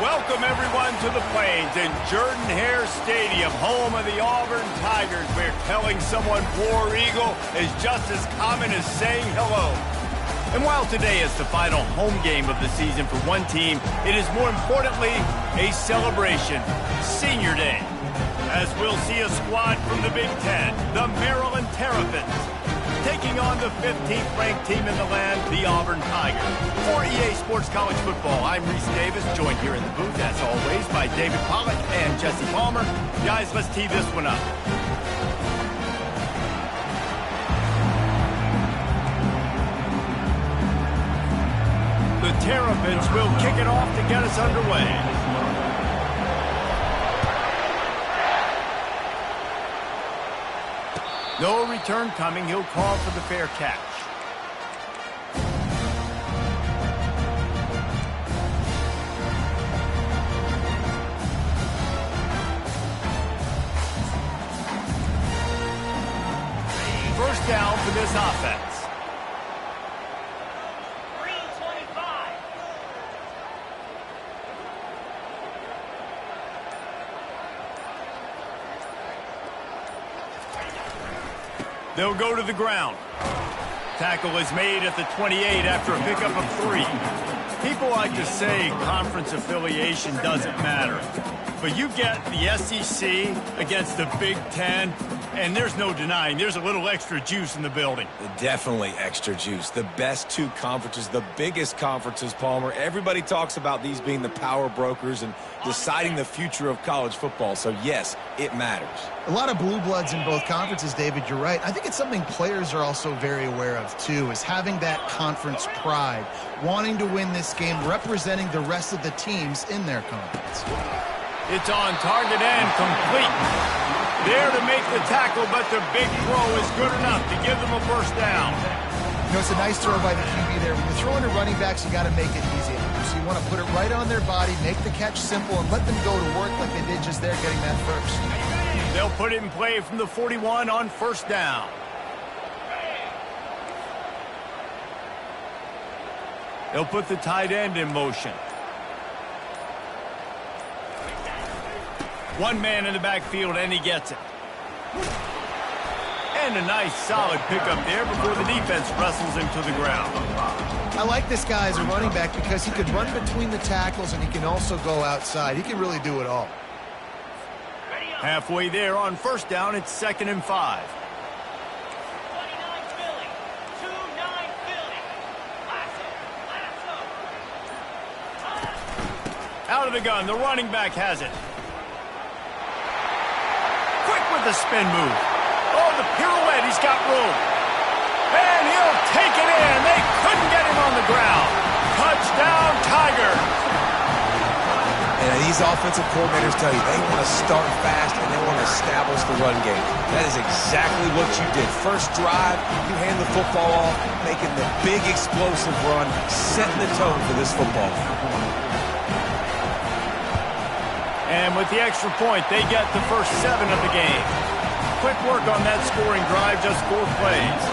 Welcome, everyone, to the Plains in Jordan-Hare Stadium, home of the Auburn Tigers, where telling someone War Eagle is just as common as saying hello. And while today is the final home game of the season for one team, it is more importantly a celebration, Senior Day. As we'll see a squad from the Big Ten, the Maryland Terrapins, taking on the 15th-ranked team in the land, the Auburn Tigers. For EA Sports College Football, I'm Reese Davis, joined here in the booth, as always, by David Pollack and Jesse Palmer. Guys, let's tee this one up. The Terrapins will kick it off to get us underway. No return coming. He'll call for the fair catch. First down for this offense. They'll go to the ground. Tackle is made at the 28 after a pickup of 3. People like to say conference affiliation doesn't matter. But you get the SEC against the Big Ten, and there's no denying there's a little extra juice in the building. Definitely extra juice. The best two conferences, the biggest conferences, Palmer. Everybody talks about these being the power brokers and deciding the future of college football. So, yes, it matters. A lot of blue bloods in both conferences, David. You're right. I think it's something players are also very aware of, too, is having that conference pride, wanting to win this game, representing the rest of the teams in their conference. It's on target and complete. There to make the tackle, but the big throw is good enough to give them a first down. You know, it's a nice throw by the QB there. When you're throwing to running backs, you got to make it easy. So you want to put it right on their body, make the catch simple, and let them go to work like they did just there, getting that first. They'll put it in play from the 41 on first down. They'll put the tight end in motion. One man in the backfield, and he gets it. And a nice, solid pickup there before the defense wrestles him to the ground. I like this guy as a running back because he can run between the tackles and he can also go outside. He can really do it all. Halfway there on first down, it's 2nd and 5. Out of the gun, the running back has it. Quick with the spin move. Oh, the pirouette, he's got room. And he'll take it in. They couldn't get him on the ground. Touchdown, Tigers. And these offensive coordinators tell you they want to start fast and they want to establish the run game. That is exactly what you did. First drive, you hand the football off, making the big explosive run, setting the tone for this football. And with the extra point, they get the first 7 of the game. Quick work on that scoring drive, just 4 plays.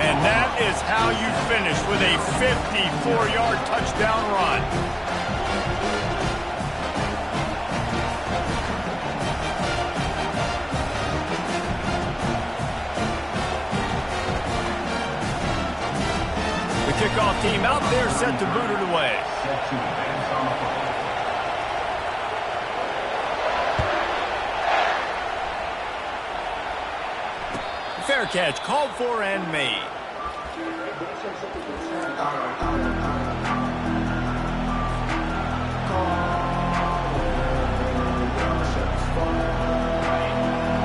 And that is how you finish with a 54-yard touchdown run. The kickoff team out there set to boot it away. Fair catch, called for and made.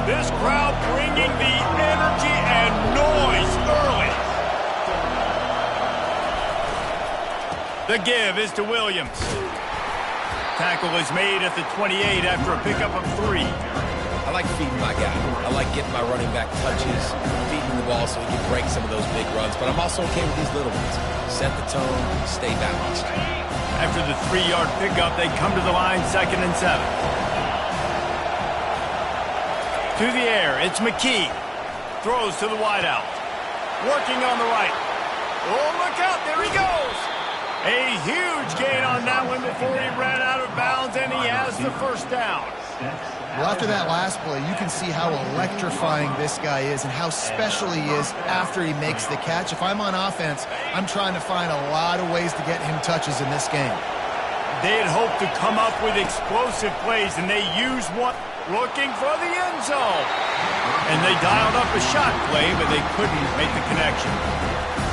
This crowd bringing the energy and noise early. The give is to Williams. Tackle is made at the 28 after a pickup of 3. I like feeding my guy. I like getting my running back touches, feeding the ball so he can break some of those big runs. But I'm also okay with these little ones. Set the tone, stay balanced. After the 3-yard pickup, they come to the line, 2nd and 7. To the air, it's McKee. Throws to the wideout. Working on the right. Oh, look out, there he goes. A huge gain on that one before he ran out of bounds. gets the first down. Well, after that last play, you can see how electrifying this guy is and how special he is after he makes the catch. If I'm on offense, I'm trying to find a lot of ways to get him touches in this game. They had hoped to come up with explosive plays, and they used one looking for the end zone. And they dialed up a shot play, but they couldn't make the connection.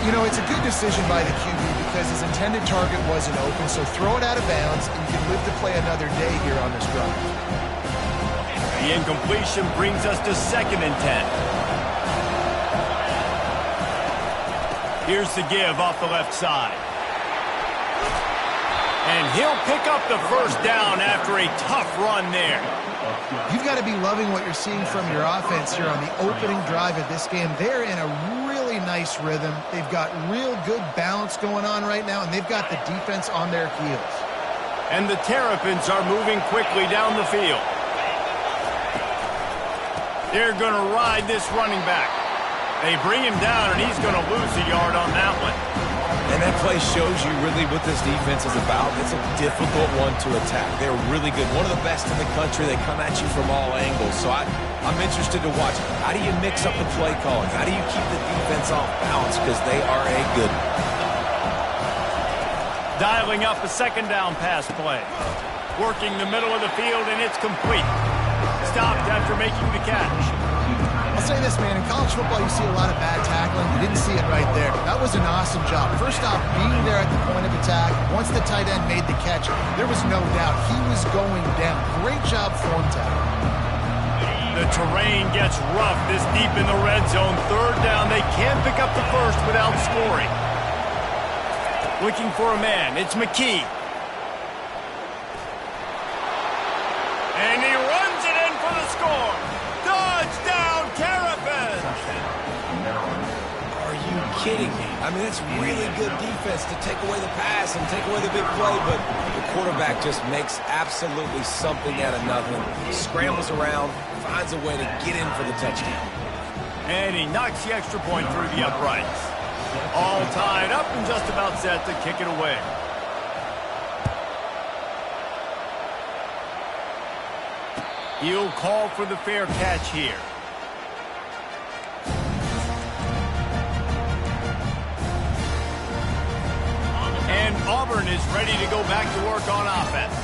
You know, it's a good decision by the QB because his intended target wasn't open, so throw it out of bounds, and you can live to play another day here on this drive. The incompletion brings us to 2nd and 10. Here's the give off the left side. And he'll pick up the first down after a tough run there. You've got to be loving what you're seeing from your offense here on the opening drive of this game. They're in a really nice rhythm. They've got real good balance going on right now, and they've got the defense on their heels. And the Terrapins are moving quickly down the field. They're going to ride this running back. They bring him down, and he's going to lose a yard on that one. And that play shows you really what this defense is about. It's a difficult one to attack. They're really good. One of the best in the country. They come at you from all angles. So I'm interested to watch. How do you mix up the play calling? How do you keep the defense off balance? Because they are a good one. Dialing up a 2nd down pass play. Working the middle of the field, and it's complete. Stopped after making the catch. I'll say this, man. In college football, you see a lot of bad tackling. You didn't see it right there. That was an awesome job. First off, being there at the point of attack. Once the tight end made the catch, there was no doubt he was going down. Great job form tackle. The terrain gets rough this deep in the red zone. 3rd down. They can't pick up the first without scoring. Looking for a man. It's McKee. And he runs it in for the score. Touchdown, Terrapins! Are you kidding me? I mean, it's really good defense to take away the pass and take away the big play, but the quarterback just makes absolutely something out of nothing. Scrambles around, finds a way to get in for the touchdown. And he knocks the extra point through the uprights. All tied up and just about set to kick it away. He'll call for the fair catch here. And Auburn is ready to go back to work on offense.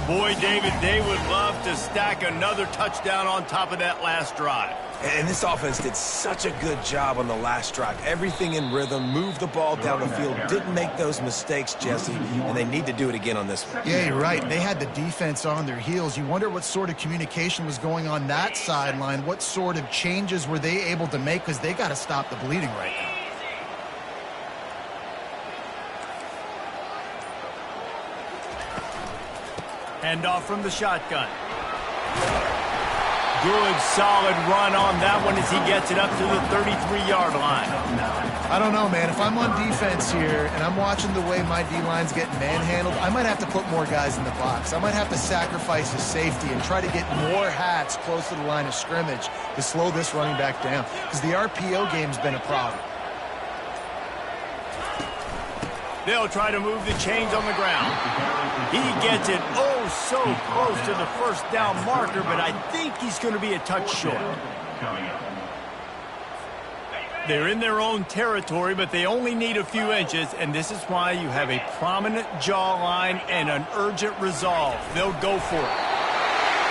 Boy, David, they would love to stack another touchdown on top of that last drive. And this offense did such a good job on the last drive. Everything in rhythm, moved the ball down the field, didn't make those mistakes, Jesse, and they need to do it again on this one. Yeah, you're right. They had the defense on their heels. You wonder what sort of communication was going on that sideline. What sort of changes were they able to make, because they got to stop the bleeding right now. Hand off from the shotgun. Good, solid run on that one as he gets it up to the 33-yard line. I don't know, man. If I'm on defense here and I'm watching the way my D-line's getting manhandled, I might have to put more guys in the box. I might have to sacrifice the safety and try to get more hats close to the line of scrimmage to slow this running back down, because the RPO game's been a problem. They'll try to move the chains on the ground. He gets it so close to the first down marker, but I think he's going to be a touch short. They're in their own territory, but they only need a few inches, and this is why you have a prominent jawline and an urgent resolve. They'll go for it.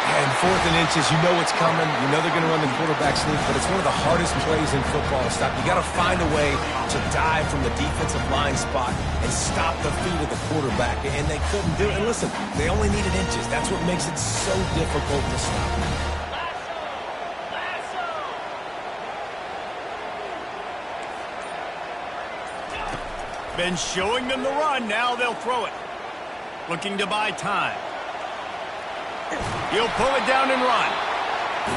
And 4th and inches, you know what's coming. You know they're going to run the quarterback sneak, but it's one of the hardest plays in football to stop. You got to find a way to dive from the defensive line spot and stop the feet of the quarterback, and they couldn't do it. And listen, they only needed inches. That's what makes it so difficult to stop. Been showing them the run. Now they'll throw it. Looking to buy time. He'll pull it down and run.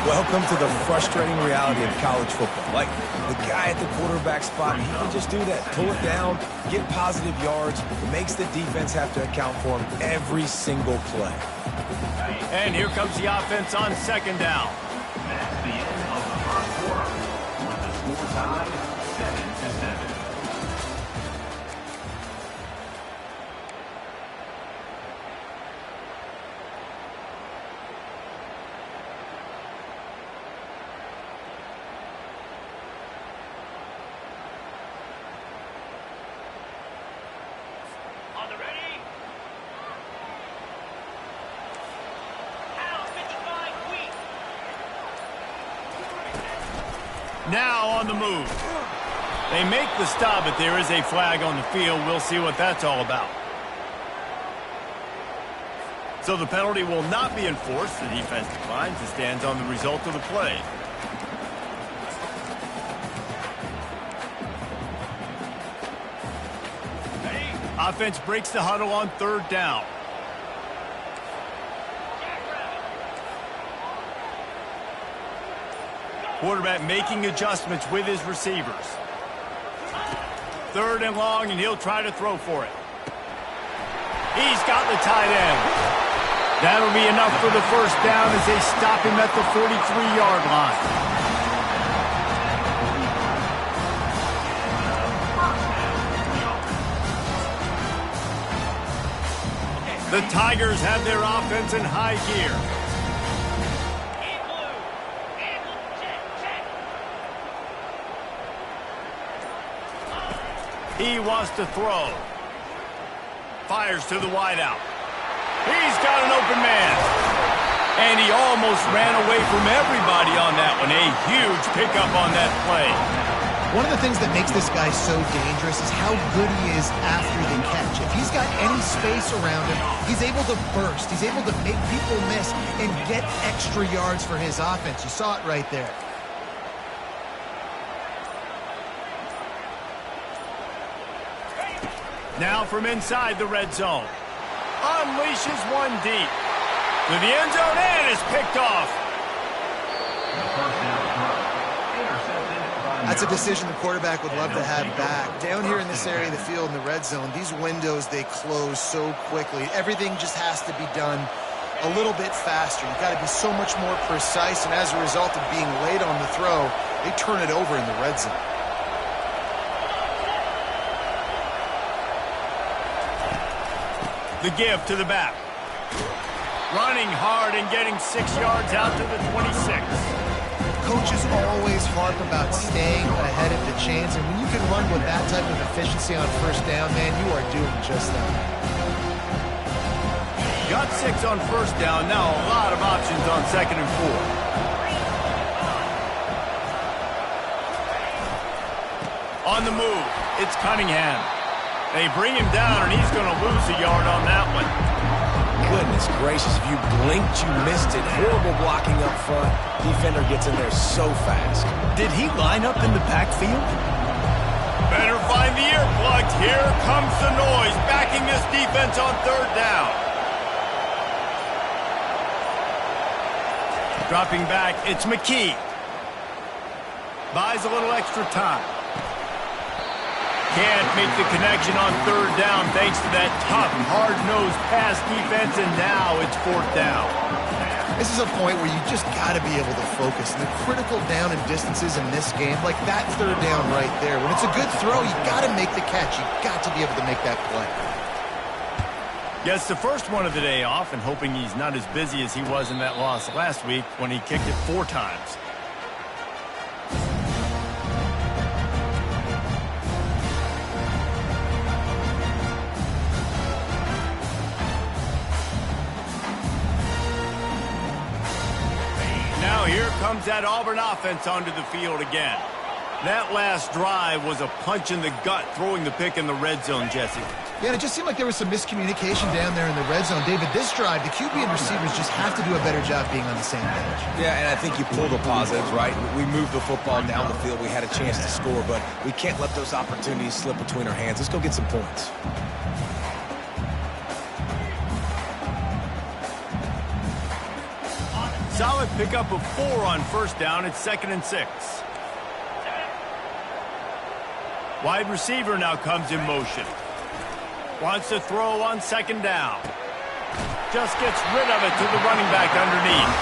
Welcome to the frustrating reality of college football. Like, the guy at the quarterback spot, he can just do that. Pull it down, get positive yards. It makes the defense have to account for him every single play. And here comes the offense on 2nd down. That's the end of the first quarter. With the score tied 7-7. Now on the move. They make the stop, but there is a flag on the field. We'll see what that's all about. So the penalty will not be enforced. The defense declines and stands on the result of the play. Offense breaks the huddle on 3rd down. Quarterback making adjustments with his receivers. 3rd and long, and he'll try to throw for it. He's got the tight end. That'll be enough for the 1st down as they stop him at the 43-yard line. The Tigers have their offense in high gear. He wants to throw. Fires to the wideout. He's got an open man. And he almost ran away from everybody on that one. A huge pickup on that play. One of the things that makes this guy so dangerous is how good he is after the catch. If he's got any space around him, he's able to burst. He's able to make people miss and get extra yards for his offense. You saw it right there. Now from inside the red zone. Unleashes one deep. To the end zone and is picked off. That's a decision the quarterback would love to have back. Down here in this area of the field in the red zone, these windows, they close so quickly. Everything just has to be done a little bit faster. You've got to be so much more precise, and as a result of being late on the throw, they turn it over in the red zone. The give to the back. Running hard and getting 6 yards out to the 26. Coaches always harp about staying ahead of the chains, and when you can run with that type of efficiency on 1st down, man, you are doing just that. Got 6 on 1st down. Now a lot of options on 2nd and 4. On the move, it's Cunningham. They bring him down, and he's going to lose a yard on that one. Goodness gracious, if you blinked, you missed it. Horrible blocking up front. Defender gets in there so fast. Did he line up in the backfield? Better find the earplugs. Here comes the noise, backing this defense on 3rd down. Dropping back, it's McKee. Buys a little extra time. Can't make the connection on 3rd down thanks to that tough, hard-nosed pass defense, and now it's 4th down. This is a point where you just got to be able to focus. And the critical down and distances in this game, like that 3rd down right there, when it's a good throw, you got to make the catch. You got to be able to make that play. Gets the first one of the day off and hoping he's not as busy as he was in that loss last week when he kicked it 4 times. Now here comes that Auburn offense onto the field again. That last drive was a punch in the gut, throwing the pick in the red zone, Jesse. Yeah, and it just seemed like there was some miscommunication down there in the red zone. David, this drive, the QB and receivers just have to do a better job being on the same page. Yeah, and I think you pull the positives, right? We moved the football down the field. We had a chance to score, but we can't let those opportunities slip between our hands. Let's go get some points. Solid pickup of 4 on 1st down. It's 2nd and 6. Wide receiver now comes in motion. Wants to throw on 2nd down. Just gets rid of it to the running back underneath.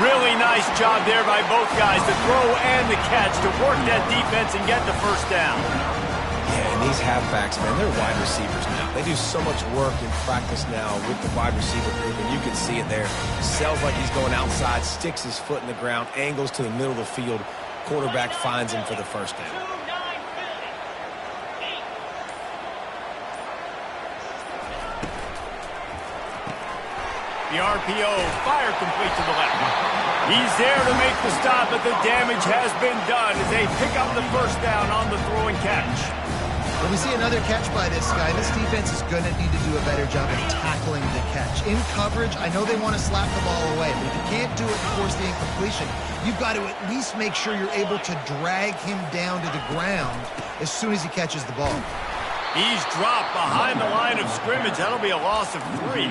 Really nice job there by both guys, the throw and the catch, to work that defense and get the 1st down. Yeah, and these halfbacks, man, they're wide receivers now. They do so much work in practice now with the wide receiver group, and you can see it there. Sells like he's going outside, sticks his foot in the ground, angles to the middle of the field. Quarterback finds him for the 1st down. The RPO, fire complete to the left. He's there to make the stop, but the damage has been done as they pick up the first down on the throw and catch. When we see another catch by this guy, this defense is going to need to do a better job of tackling the catch. In coverage, I know they want to slap the ball away, but if you can't do it and force the incompletion, you've got to at least make sure you're able to drag him down to the ground as soon as he catches the ball. He's dropped behind the line of scrimmage. That'll be a loss of 3.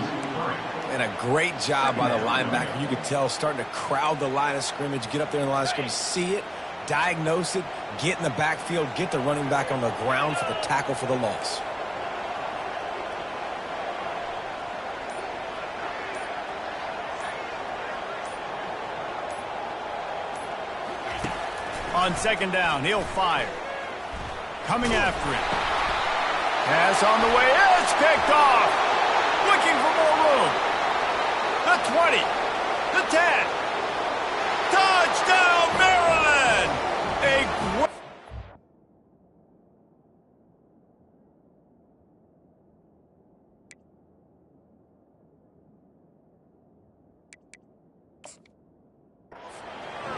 And a great job by the linebacker. You could tell starting to crowd the line of scrimmage, get up there in the line of scrimmage, see it, diagnose it, get in the backfield, get the running back on the ground for the tackle for the loss. On second down, he'll fire. Coming after it. Pass on the way. It's picked off. Looking for more room. The 20. The 10. Touchdown, Maryland! A great...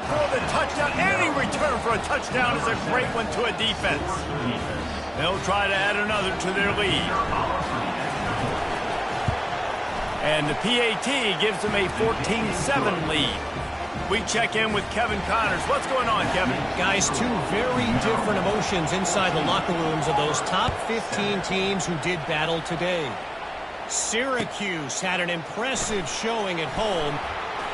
For the touchdown. Any return for a touchdown is a great one to a defense. They'll try to add another to their lead. And the PAT gives them a 14-7 lead. We check in with Kevin Connors. What's going on, Kevin? Guys, two very different emotions inside the locker rooms of those top 15 teams who did battle today. Syracuse had an impressive showing at home,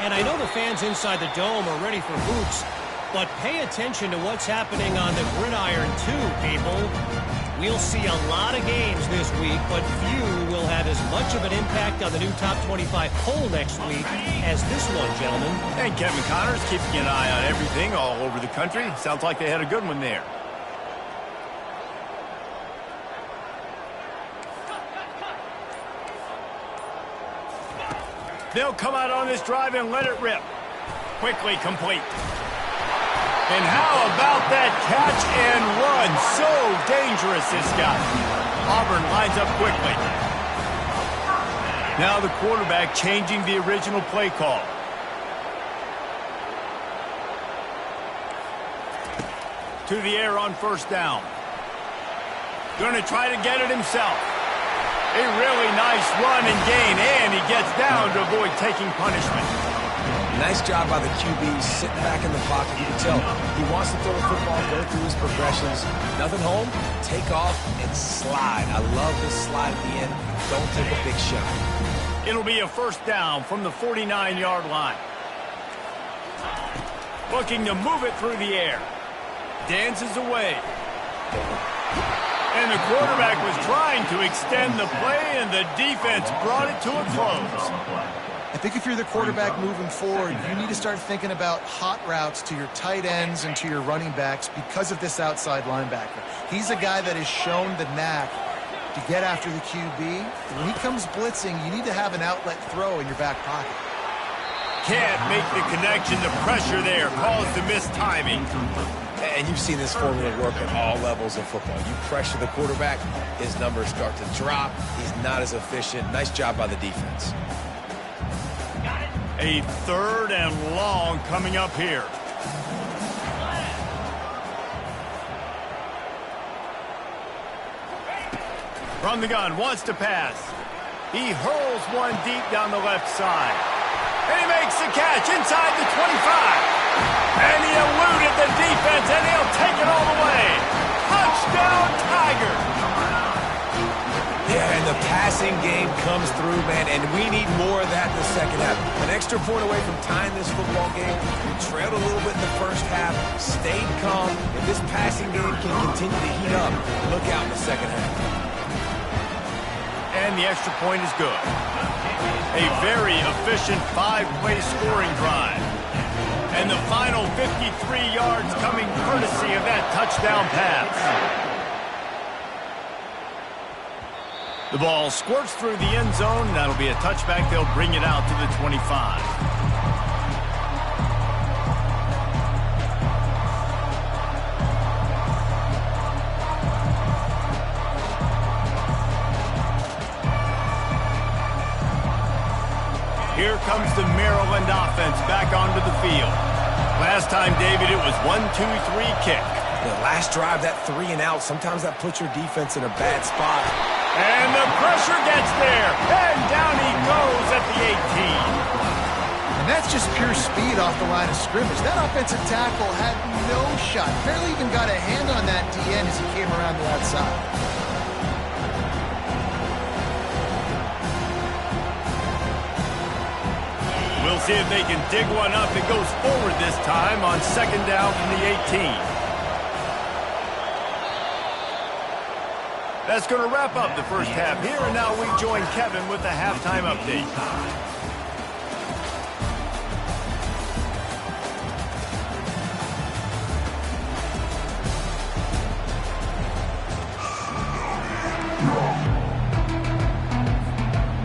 and I know the fans inside the Dome are ready for hoops, but pay attention to what's happening on the gridiron too, people. We'll see a lot of games this week, but few will have as much of an impact on the new top 25 poll next week as this one, gentlemen. And Kevin Connors keeping an eye on everything all over the country. Sounds like they had a good one there. They'll come out on this drive and let it rip. Quickly complete. And how about that catch and run? So dangerous, this guy. Auburn lines up quickly. Now the quarterback changing the original play call. To the air on first down. Going to try to get it himself. A really nice run and gain, and he gets down to avoid taking punishment. Nice job by the QB, sitting back in the pocket. You can tell he wants to throw the football, go through his progressions. Nothing home, take off, and slide. I love this slide at the end. Don't take a big shot. It'll be a first down from the 49-yard line. Looking to move it through the air. Dances away. And the quarterback was trying to extend the play, and the defense brought it to a close. I think if you're the quarterback moving forward, you need to start thinking about hot routes to your tight ends and to your running backs because of this outside linebacker. He's a guy that has shown the knack to get after the QB. When he comes blitzing, you need to have an outlet throw in your back pocket. Can't make the connection. The pressure there caused the missed timing. And you've seen this formula work at all levels of football. You pressure the quarterback, his numbers start to drop. He's not as efficient. Nice job by the defense. A third and long coming up here. From the gun, wants to pass. He hurls one deep down the left side. And he makes the catch inside the 25. And he eluded the defense, and he'll take it all the way. Touchdown, Tigers! Yeah, and the passing game comes through, man, and we need more of that in the second half. An extra point away from tying this football game. We trailed a little bit in the first half, stayed calm. If this passing game can continue to heat up, look out in the second half. And the extra point is good. A very efficient 5-play scoring drive. And the final 53 yards coming courtesy of that touchdown pass. The ball squirts through the end zone. That'll be a touchback. They'll bring it out to the 25. Here comes the Maryland offense back onto the field. Last time, David, it was 1-2-3 kick. The last drive, that 3 and out, sometimes that puts your defense in a bad spot. And the pressure gets there. And down he goes at the 18. And that's just pure speed off the line of scrimmage. That offensive tackle had no shot. Barely even got a hand on that DN as he came around the outside. We'll see if they can dig one up. It goes forward this time on second down from the 18. That's going to wrap up the first half here, and now we join Kevin with the halftime update.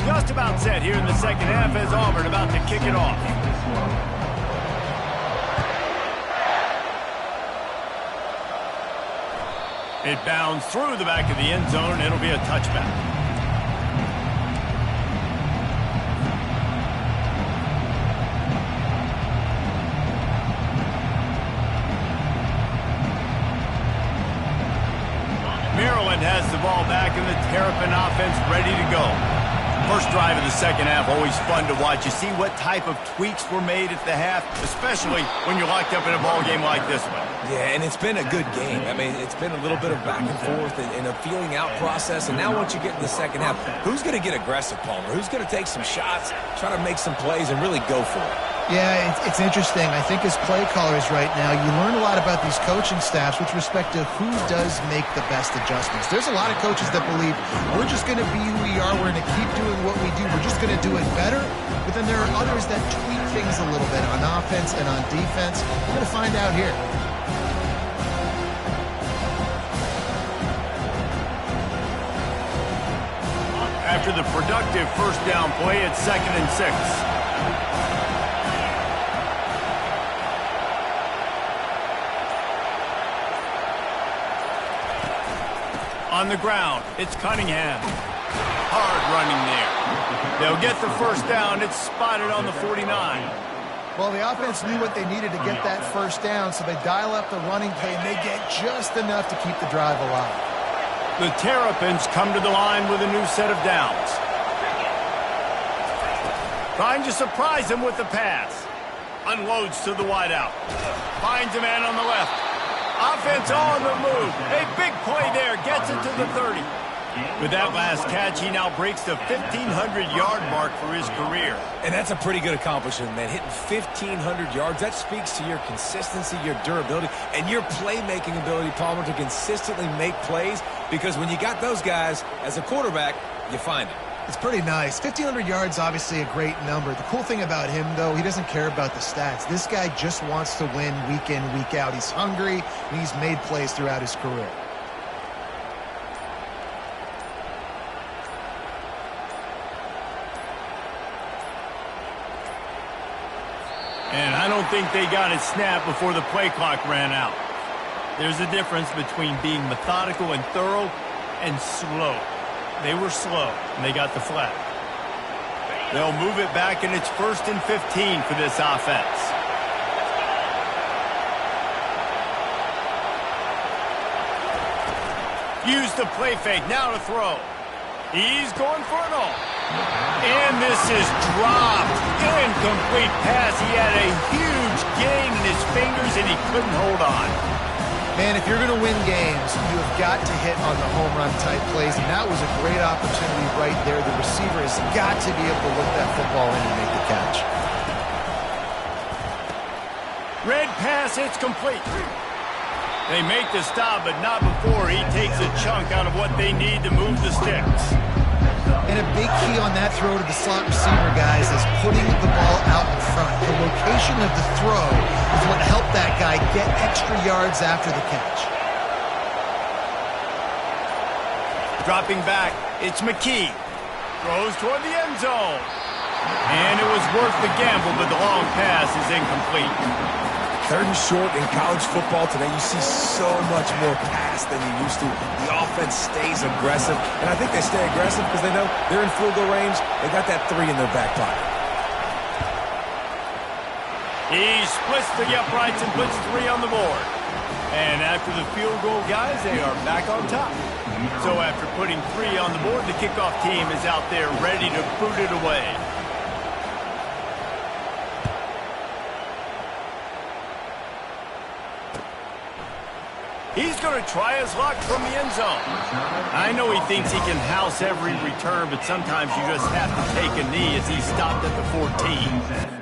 Just about set here in the second half as Auburn about to kick it off. It bounds through the back of the end zone, and it'll be a touchback. Maryland has the ball back, and the Terrapin offense ready to go. First drive of the second half, always fun to watch. You see what type of tweaks were made at the half, especially when you're locked up in a ball game like this one. Yeah, and it's been a good game. I mean, it's been a little bit of back and forth and a feeling out process. And now once you get in the second half, who's going to get aggressive, Palmer? Who's going to take some shots, try to make some plays, and really go for it? Yeah, it's interesting. I think as play callers right now, you learn a lot about these coaching staffs with respect to who does make the best adjustments. There's a lot of coaches that believe we're just going to be who we are. We're going to keep doing what we do. We're just going to do it better. But then there are others that tweak things a little bit on offense and on defense. We're going to find out here. After the productive first down play, it's 2nd and 6. On the ground, it's Cunningham. Hard running there. They'll get the first down. It's spotted on the 49. Well, the offense knew what they needed to get that first down, so they dial up the running play, and they get just enough to keep the drive alive. The Terrapins come to the line with a new set of downs. Trying to surprise him with the pass. Unloads to the wideout. Finds a man on the left. Offense on the move. A big play there. Gets it to the 30. With that last catch, he now breaks the 1,500-yard mark for his career. And that's a pretty good accomplishment, man. Hitting 1,500 yards, that speaks to your consistency, your durability, and your playmaking ability, Palmer, to consistently make plays. Because when you got those guys as a quarterback, you find it. It's pretty nice. 1,500 yards, obviously a great number. The cool thing about him, though, he doesn't care about the stats. This guy just wants to win week in, week out. He's hungry, and he's made plays throughout his career. And I don't think they got it snapped before the play clock ran out. There's a difference between being methodical and thorough and slow. They were slow, and they got the flag. They'll move it back, and it's 1st and 15 for this offense. Use the play fake, now to throw. He's going for it all. And this is dropped. Incomplete pass. He had a huge gain in his fingers, and he couldn't hold on. Man, if you're going to win games, you have got to hit on the home run type plays, and that was a great opportunity right there. The receiver has got to be able to look that football in and make the catch. Red pass, it's complete. They make the stop, but not before he takes a chunk out of what they need to move the sticks. And a big key on that throw to the slot receiver, guys, is putting the ball out in front. The location of the throw is what helped that guy get extra yards after the catch. Dropping back, it's McKee. Throws toward the end zone. And it was worth the gamble, but the long pass is incomplete. 3rd and short in college football today, you see so much more pass than you used to. The offense stays aggressive, and I think they stay aggressive because they know they're in field goal range. They got that 3 in their back pocket. He splits the uprights and puts 3 on the board. And after the field goal, guys, they are back on top. So after putting 3 on the board, the kickoff team is out there ready to boot it away. He's going to try his luck from the end zone. I know he thinks he can house every return, but sometimes you just have to take a knee as he stopped at the 14.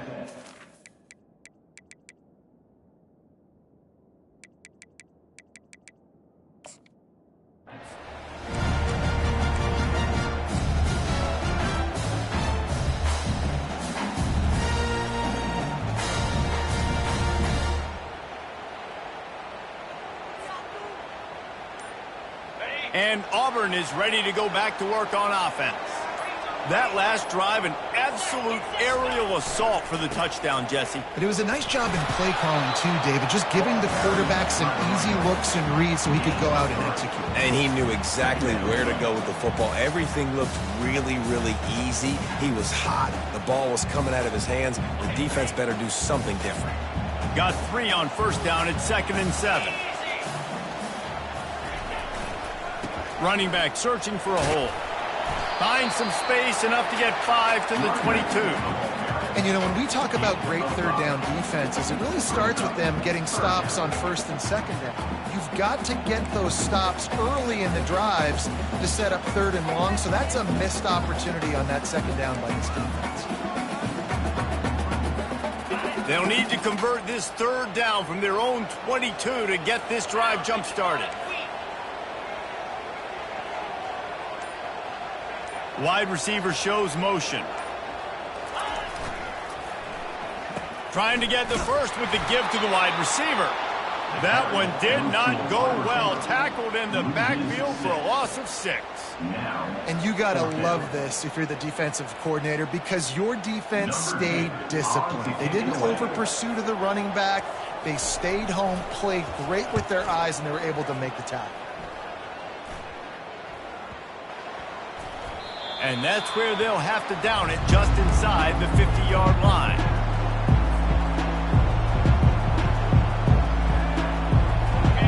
And Auburn is ready to go back to work on offense. That last drive, an absolute aerial assault for the touchdown, Jesse. But it was a nice job in play calling, too, David. Just giving the quarterback some easy looks and reads so he could go out and execute. And he knew exactly where to go with the football. Everything looked really, really easy. He was hot. The ball was coming out of his hands. The defense better do something different. Got 3 on first down at 2nd and 7. Running back searching for a hole. Finds some space, enough to get 5 to the 22. And, you know, when we talk about great third down defenses, it really starts with them getting stops on 1st and 2nd down. You've got to get those stops early in the drives to set up 3rd and long, so that's a missed opportunity on that 2nd down by this defense. They'll need to convert this 3rd down from their own 22 to get this drive jump-started. Wide receiver shows motion. Trying to get the first with the give to the wide receiver. That one did not go well. Tackled in the backfield for a loss of 6. And you got to love this if you're the defensive coordinator, because your defense stayed disciplined. They didn't over-pursue to the running back. They stayed home, played great with their eyes, and they were able to make the tackle. And that's where they'll have to down it, just inside the 50-yard line.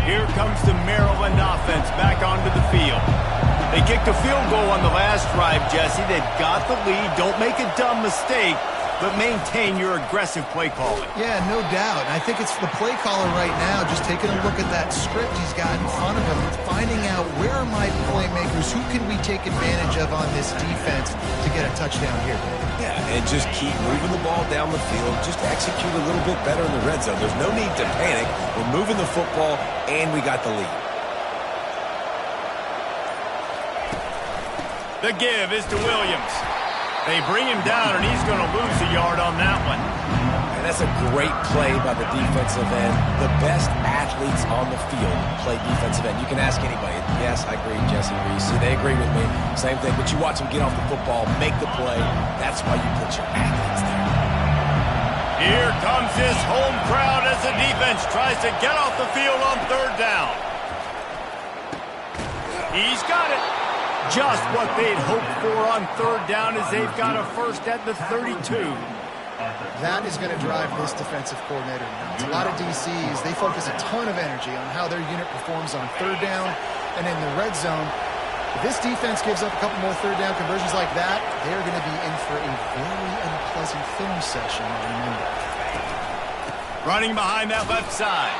Here comes the Maryland offense back onto the field. They kicked a field goal on the last drive, Jesse. They've got the lead. Don't make a dumb mistake, but maintain your aggressive play calling. Yeah, no doubt. And I think it's the play caller right now just taking a look at that script he's got in front of him, finding out where are my playmakers, who can we take advantage of on this defense to get a touchdown here. Yeah, and just keep moving the ball down the field. Just execute a little bit better in the red zone. There's no need to panic. We're moving the football, and we got the lead. The give is to Williams. They bring him down, and he's going to lose a yard on that one. And that's a great play by the defensive end. The best athletes on the field play defensive end. You can ask anybody. Yes, I agree, Jesse Reese. They agree with me. Same thing. But you watch them get off the football, make the play. That's why you put your athletes there. Here comes this home crowd as the defense tries to get off the field on 3rd down. He's got it. Just what they'd hoped for on 3rd down as they've got a first at the 32. That is going to drive this defensive coordinator nuts. A lot of DCs, they focus a ton of energy on how their unit performs on 3rd down and in the red zone. If this defense gives up a couple more 3rd down conversions like that, they are going to be in for a very unpleasant film session on Monday. Running behind that left side.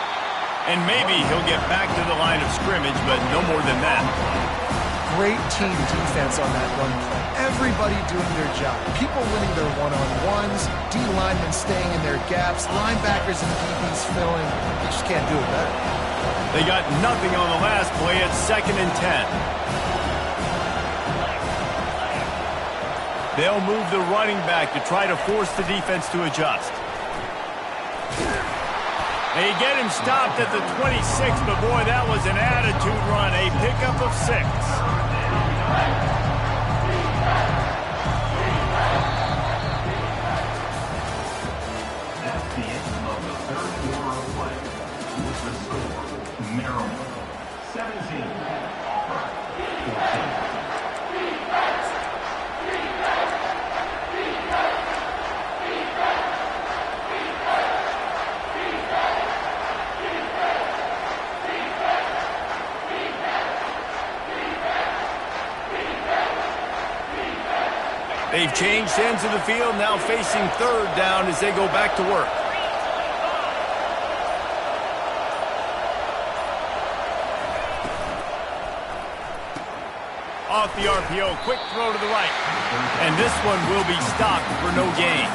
And maybe he'll get back to the line of scrimmage, but no more than that. Great team defense on that run play. Everybody doing their job. People winning their one-on-ones, D linemen staying in their gaps, linebackers and DBs filling. You just can't do it better. They got nothing on the last play at 2nd and 10. They'll move the running back to try to force the defense to adjust. They get him stopped at the 26, but boy, that was an attitude run. A pickup of 6. That's the end of the 3rd quarter of play. With the score, Maryland 17, Auburn 14. changed ends of the field, now facing third down as they go back to work. Off the RPO, quick throw to the right. And this one will be stopped for no gain.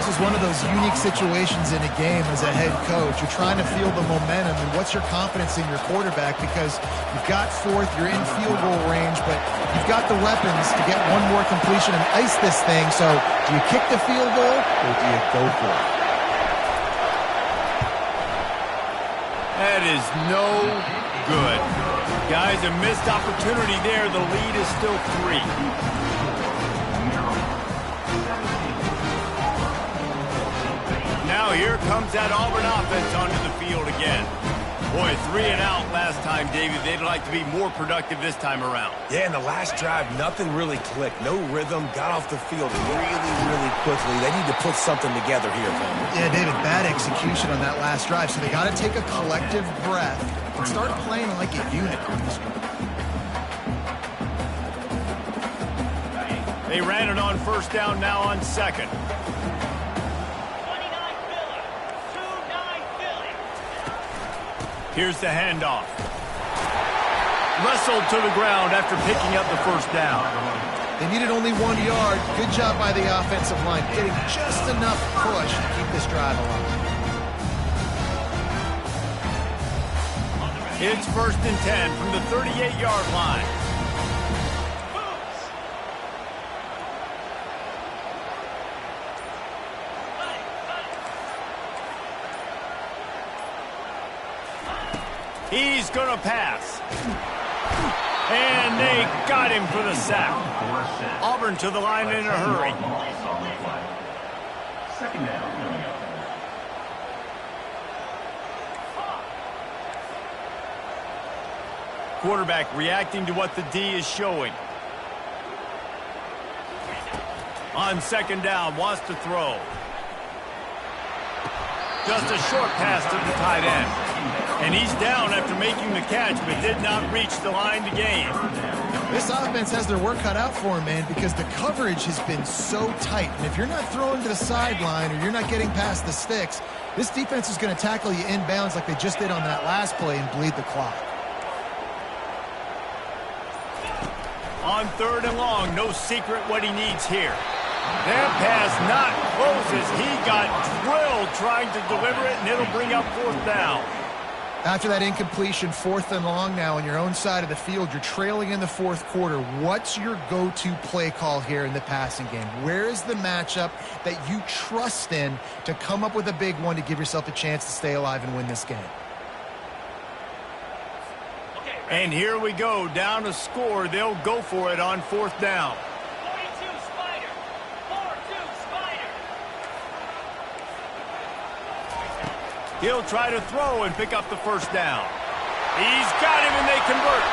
This is one of those unique situations in a game as a head coach. You're trying to feel the momentum, and what's your confidence in your quarterback, because you've got fourth, you're in field goal range, but you've got the weapons to get one more completion and ice this thing. So do you kick the field goal or do you go for it? That is no good. Guys, a missed opportunity there. The lead is still 3. Now here comes that Auburn offense onto the field again. Boy, 3 and out last time, David. They'd like to be more productive this time around. Yeah, in the last drive, nothing really clicked. No rhythm, got off the field really quickly. They need to put something together here, man. Yeah, David, bad execution on that last drive. So they got to take a collective breath and start playing like a unit. They ran it on first down, now on second. Here's the handoff. Wrestled to the ground after picking up the first down. They needed only 1 yard. Good job by the offensive line, getting just enough push to keep this drive alive. It's 1st and 10 from the 38-yard line. He's going to pass. And they got him for the sack. Auburn to the line in a hurry. Second down coming up. Quarterback reacting to what the D is showing. On second down, wants to throw. Just a short pass to the tight end. And he's down after making the catch, but did not reach the line to gain. This offense has their work cut out for him, man, because the coverage has been so tight. And if you're not throwing to the sideline or you're not getting past the sticks, this defense is going to tackle you inbounds like they just did on that last play and bleed the clock. On third and long, no secret what he needs here. That pass not close as he got drilled trying to deliver it, and it'll bring up fourth down. After that incompletion, 4th and long now on your own side of the field, you're trailing in the 4th quarter. What's your go-to play call here in the passing game? Where is the matchup that you trust in to come up with a big one to give yourself a chance to stay alive and win this game? And here we go, down a score. They'll go for it on 4th down. He'll try to throw and pick up the first down. He's got him, and they convert.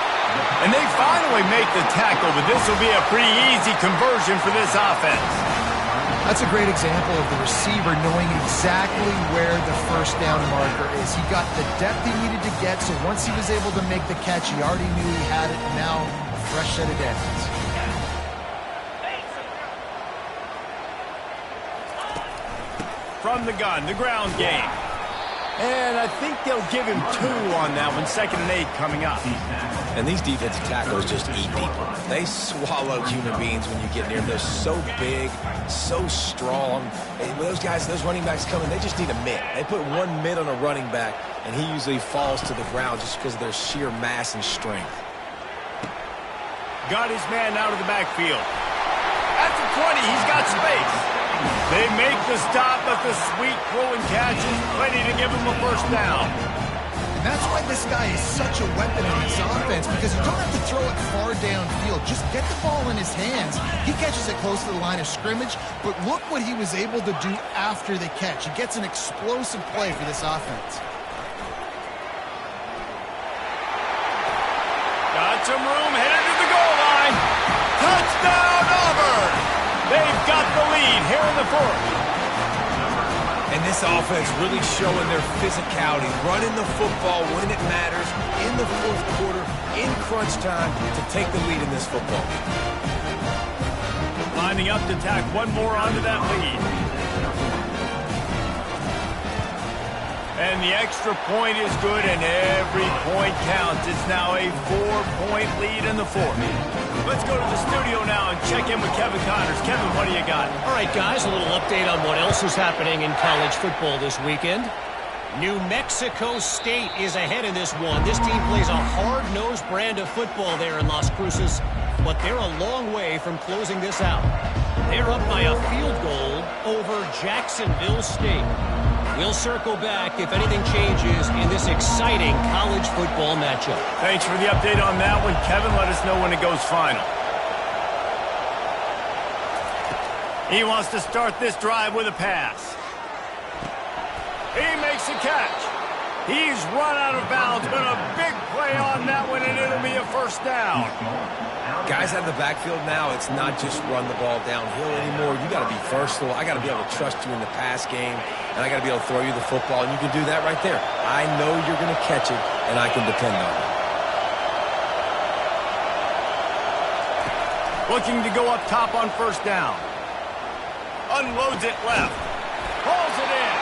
And they finally make the tackle, but this will be a pretty easy conversion for this offense. That's a great example of the receiver knowing exactly where the first down marker is. He got the depth he needed to get, so once he was able to make the catch, he already knew he had it, and now a fresh set of downs. From the gun, the ground game. And I think they'll give him 2 on that one. 2nd and 8 coming up. And these defensive tackles just eat people. They swallow human beings when you get near them. They're so big, so strong. And when those guys, those running backs come in, they just need a mitt. They put one mitt on a running back, and he usually falls to the ground just because of their sheer mass and strength. Got his man out of the backfield. At the 20, he's got space. They make the stop, but the sweet throw and catch is plenty to give him a first down. And that's why this guy is such a weapon in this offense, because you don't have to throw it far downfield. Just get the ball in his hands. He catches it close to the line of scrimmage, but look what he was able to do after the catch. He gets an explosive play for this offense. Got some room, headed to the goal line. Touchdown, Auburn! They've got the lead here in the 4th. And this offense really showing their physicality, running the football when it matters, in the 4th quarter, in crunch time, to take the lead in this football game. Lining up to tack one more onto that lead. And the extra point is good, and every point counts. It's now a 4-point lead in the fourth. Let's go to the studio now and check in with Kevin Connors. Kevin, what do you got? All right, guys, a little update on what else is happening in college football this weekend. New Mexico State is ahead in this one. This team plays a hard-nosed brand of football there in Las Cruces, but they're a long way from closing this out. They're up by a field goal over Jacksonville State. We'll circle back if anything changes in this exciting college football matchup. Thanks for the update on that one, Kevin. Let us know when it goes final. He wants to start this drive with a pass. He makes a catch. He's run out of bounds, but a big play on that one, and it'll be a first down. Guys out of the backfield now, it's not just run the ball downhill anymore. You got to be versatile. I got to be able to trust you in the pass game, and I got to be able to throw you the football, and you can do that right there. I know you're going to catch it, and I can depend on it. Looking to go up top on first down. Unloads it left. Pulls it in.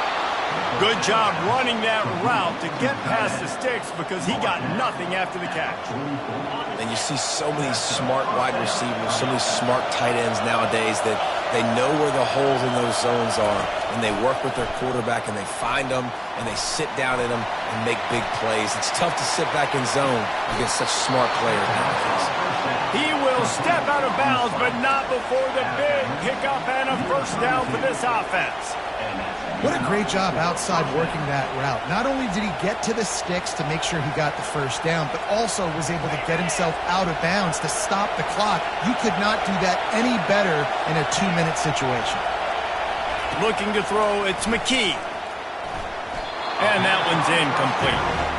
Good job running that route to get past the sticks because he got nothing after the catch. And you see so many smart wide receivers, so many smart tight ends nowadays that they know where the holes in those zones are, and they work with their quarterback, and they find them, and they sit down in them and make big plays. It's tough to sit back in zone against such smart players nowadays. He will step out of bounds, but not before the big pickup and a first down for this offense. What a great job outside working that route. Not only did he get to the sticks to make sure he got the first down, but also was able to get himself out of bounds to stop the clock. You could not do that any better in a 2-minute situation. Looking to throw, it's McKee. And that one's incomplete.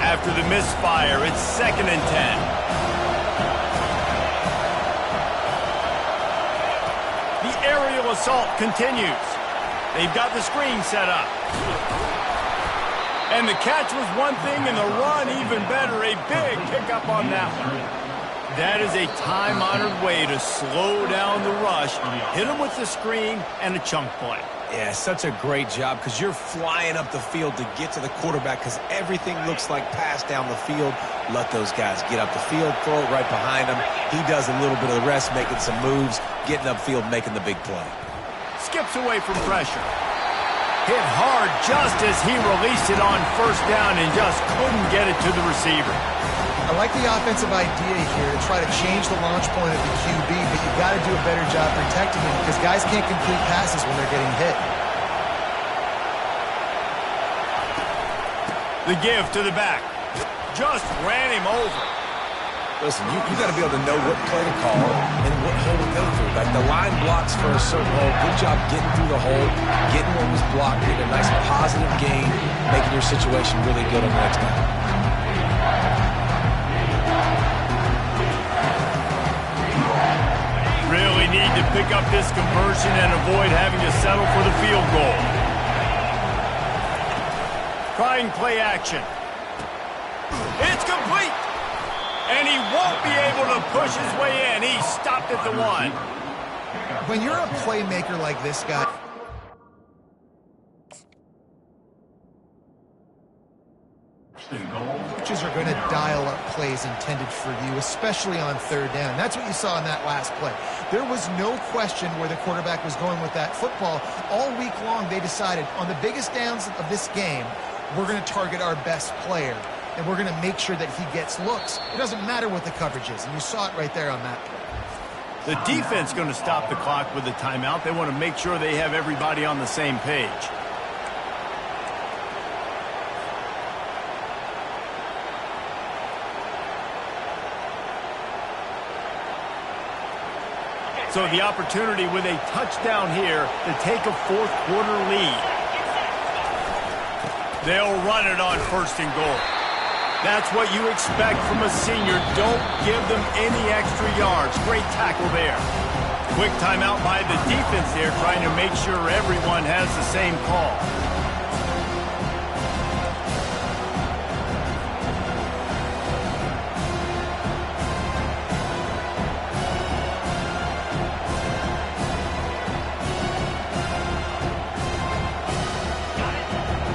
After the misfire, it's 2nd and 10. The aerial assault continues. They've got the screen set up. And the catch was one thing, and the run even better. A big pickup on that one. That is a time-honored way to slow down the rush, hit him with the screen, and a chunk play. Yeah, such a great job because you're flying up the field to get to the quarterback because everything looks like pass down the field. Let those guys get up the field, throw it right behind him. He does a little bit of the rest, making some moves, getting upfield, making the big play. Skips away from pressure. Hit hard just as he released it on first down and just couldn't get it to the receiver. I like the offensive idea here to try to change the launch point of the QB, but you've got to do a better job protecting him because guys can't complete passes when they're getting hit. The give to the back. Just ran him over. Listen, you got to be able to know what play to call and what hole to go through. Like the line blocks for a certain hole. Good job getting through the hole, getting what was blocked, getting a nice positive gain, making your situation really good on the next time. Really need to pick up this conversion and avoid having to settle for the field goal. Trying play action. It's complete. And he won't be able to push his way in. He stopped at the 1. When you're a playmaker like this guy, coaches are going to dial up plays intended for you, especially on third down. That's what you saw in that last play. There was no question where the quarterback was going with that football. All week long, they decided on the biggest downs of this game, we're going to target our best player, and we're going to make sure that he gets looks. It doesn't matter what the coverage is, and you saw it right there on that play. The defense going to stop the clock with a timeout. They want to make sure they have everybody on the same page. So the opportunity with a touchdown here to take a fourth-quarter lead. They'll run it on 1st and goal. That's what you expect from a senior. Don't give them any extra yards. Great tackle there. Quick timeout by the defense there, trying to make sure everyone has the same call.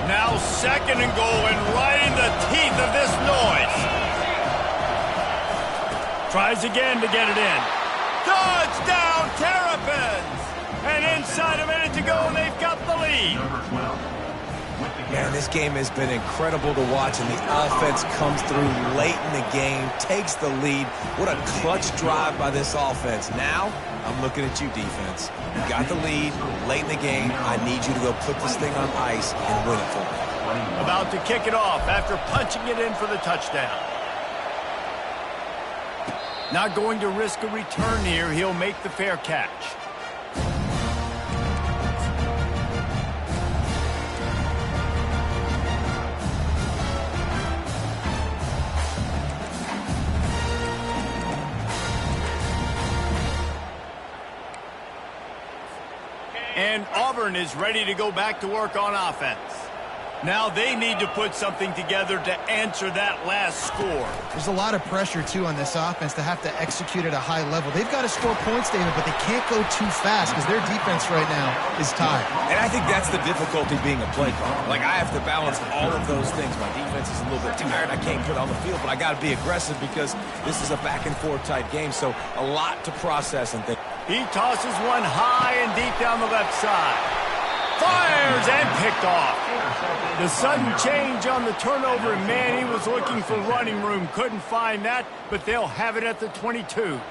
Now 2nd and goal, and right in the teeth of this noise. Tries again to get it in. Touchdown, Terrapins! And inside a minute to go, and they've got the lead. Man, this game has been incredible to watch, and the offense comes through late in the game, takes the lead. What a clutch drive by this offense. Now, I'm looking at you, defense. You got the lead late in the game. I need you to go put this thing on ice and win it for me. About to kick it off after punching it in for the touchdown. Not going to risk a return here. He'll make the fair catch. And Auburn is ready to go back to work on offense. Now they need to put something together to answer that last score. There's a lot of pressure, too, on this offense to have to execute at a high level. They've got to score points, David, but they can't go too fast because their defense right now is tired. And I think that's the difficulty being a play caller. Like, I have to balance all of those things. My defense is a little bit tired. I can't put it on the field, but I got to be aggressive because this is a back-and-forth type game, so a lot to process and think. He tosses one high and deep down the left side. Fires and picked off. The sudden change on the turnover, and man, he was looking for running room. Couldn't find that, but they'll have it at the 22.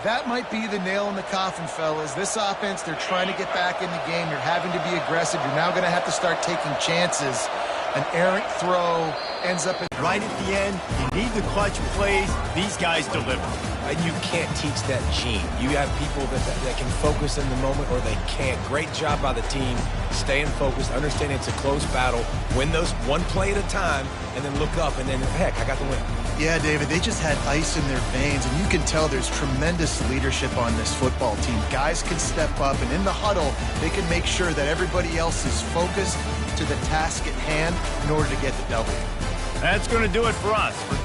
That might be the nail in the coffin, fellas. This offense, they're trying to get back in the game. You're having to be aggressive. You're now going to have to start taking chances. An errant throw ends up in... Right at the end, you need the clutch plays. These guys deliver. And you can't teach that gene. You have people that can focus in the moment or they can't. Great job by the team, staying focused, understanding it's a close battle, win those one play at a time, and then look up, and then, heck, I got the win. Yeah, David, they just had ice in their veins, and you can tell there's tremendous leadership on this football team. Guys can step up, and in the huddle, they can make sure that everybody else is focused to the task at hand in order to get the W. That's going to do it for us. For